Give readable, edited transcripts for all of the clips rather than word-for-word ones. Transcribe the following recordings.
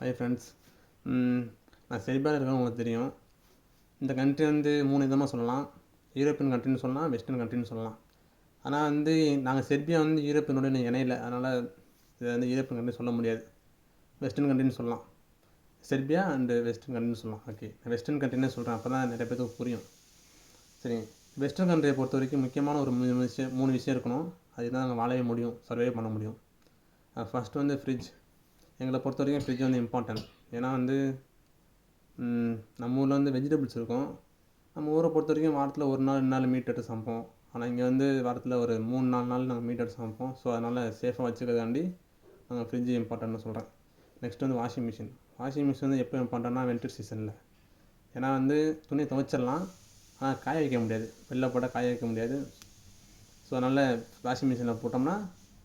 Hi friends. நான் செர்பியாவில் இருக்கேன், உங்களுக்கு தெரியும். இந்த கண்ட்ரி வந்து 3 விதமாக சொல்லலாம். யூரோப்பியன் கண்ட்ரின்னு சொல்லலாம், வெஸ்டர்ன் கண்ட்ரின்னு சொல்லலாம். ஆனால் வந்து நாங்கள் செர்பியா வந்து யூரோப்பியனோட இணையில, அதனால் இதை வந்து யூரோப்பியன் கண்ட்ரி சொல்ல முடியாது. வெஸ்டர்ன் கண்ட்ரின்னு சொல்லலாம். செர்பியா அண்டு வெஸ்டர்ன் கண்ட்ரின்னு சொல்லலாம். ஓகே, நான் வெஸ்டர்ன் கண்ட்ரின்னு சொல்கிறேன், அப்போ தான் நிறைய பேருக்கு புரியும். சரி, வெஸ்டர்ன் கண்ட்ரியை பொறுத்த வரைக்கும் முக்கியமான ஒரு 3 விஷயம் இருக்கணும். அதுதான் நாங்கள் வாழவே முடியும், சர்வே பண்ண முடியும். ஃபஸ்ட்டு வந்து ஃப்ரிட்ஜ். எங்களை பொறுத்த வரைக்கும் ஃப்ரிட்ஜ் வந்து இம்பார்ட்டன்ட். ஏன்னா வந்து நம்ம ஊரில் வந்து வெஜிடபிள்ஸ் இருக்கும். நம்ம ஊரை பொறுத்த வரைக்கும் வாரத்தில் 1 நாள் 2 நாள் மீட் எடுத்து சமைப்போம். ஆனால் இங்கே வந்து வாரத்தில் ஒரு 3-4 நாள் நாங்கள் மீட் எடுத்து சமைப்போம். ஸோ அதனால் சேஃபாக வச்சுக்கிறதாண்டி நாங்கள் ஃப்ரிட்ஜ் இம்பார்ட்டன்ட்னு சொல்கிறேன். நெக்ஸ்ட் வந்து வாஷிங் மிஷின். வாஷிங் மிஷின் வந்து எப்போ இம்பார்ட்டன்ட்னா வின்டர் சீசனில். ஏன்னா வந்து துணி துவைச்சிடலாம், ஆனால் காய வைக்க முடியாது, வெளில போட்டால் காய வைக்க முடியாது. ஸோ அதனால் வாஷிங் மிஷினில் போட்டோம்னா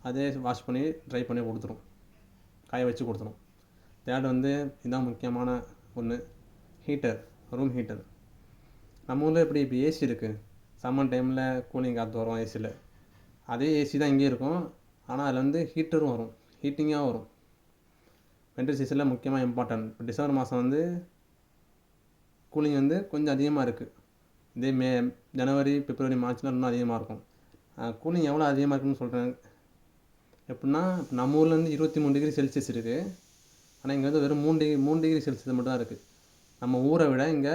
அதே வாஷ் பண்ணி ட்ரை பண்ணி கொடுத்துரும், காய வச்சு கொடுத்துரும். தேர்ட் வந்து இதுதான் முக்கியமான ஒன்று, ஹீட்டர், ரூம் ஹீட்டர். நம்ம ஊரில் எப்படி இப்போ ஏசி இருக்குது, சம்மர் டைமில் கூலிங் காற்று வரும் ஏசியில். அதே ஏசி தான் இங்கேயும் இருக்கும், ஆனால் அதில் வந்து ஹீட்டரும் வரும், ஹீட்டிங்காக வரும். வின்டர் சீசனில் முக்கியமாக இம்பார்ட்டன்ட். இப்போ டிசம்பர் மாதம் வந்து கூலிங் வந்து கொஞ்சம் அதிகமாக இருக்குது. இதே ஜனவரி, பிப்ரவரி, மார்ச்லாம் இன்னும் அதிகமாக இருக்கும். கூலிங் எவ்வளோ அதிகமாக இருக்குன்னு சொல்கிறேன். எப்படின்னா நம்ம ஊரில் வந்து 23 டிகிரி செல்சியஸ் இருக்குது, ஆனால் இங்கே வந்து வெறும் 3 டிகிரி செல்சியஸ் மட்டும் தான் இருக்குது. நம்ம ஊரை விட இங்கே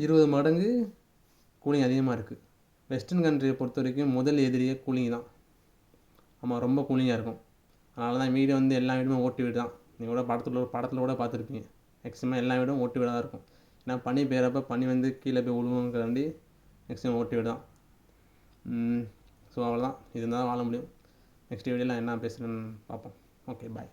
20 மடங்கு கூலிங் அதிகமாக இருக்குது. வெஸ்டர்ன் கண்ட்ரியை பொறுத்த வரைக்கும் முதல் எதிரியே கூலிங் தான். ஆமாம், ரொம்ப கூலிங்காக இருக்கும். அதனால தான் வீடு வந்து எல்லா வீடுமே ஓட்டு வீடு தான். நீங்கள் கூட படத்தில் கூட பார்த்துருப்பீங்க. மேக்ஸிமம் எல்லா வீடும் ஓட்டு வீடாக தான் இருக்கும். ஏன்னா பனி பெய்கிறப்ப பனி வந்து கீழே போய் விழுவுங்கிறதாண்டி மேக்ஸிமம் ஓட்டு வீடு தான். ஸோ அவ்வளோதான், இது தான் வாழ முடியும். நெக்ஸ்ட் வீடியோவில் என்ன பேசுகிறேன்னு பார்ப்போம். ஓகே, பாய்.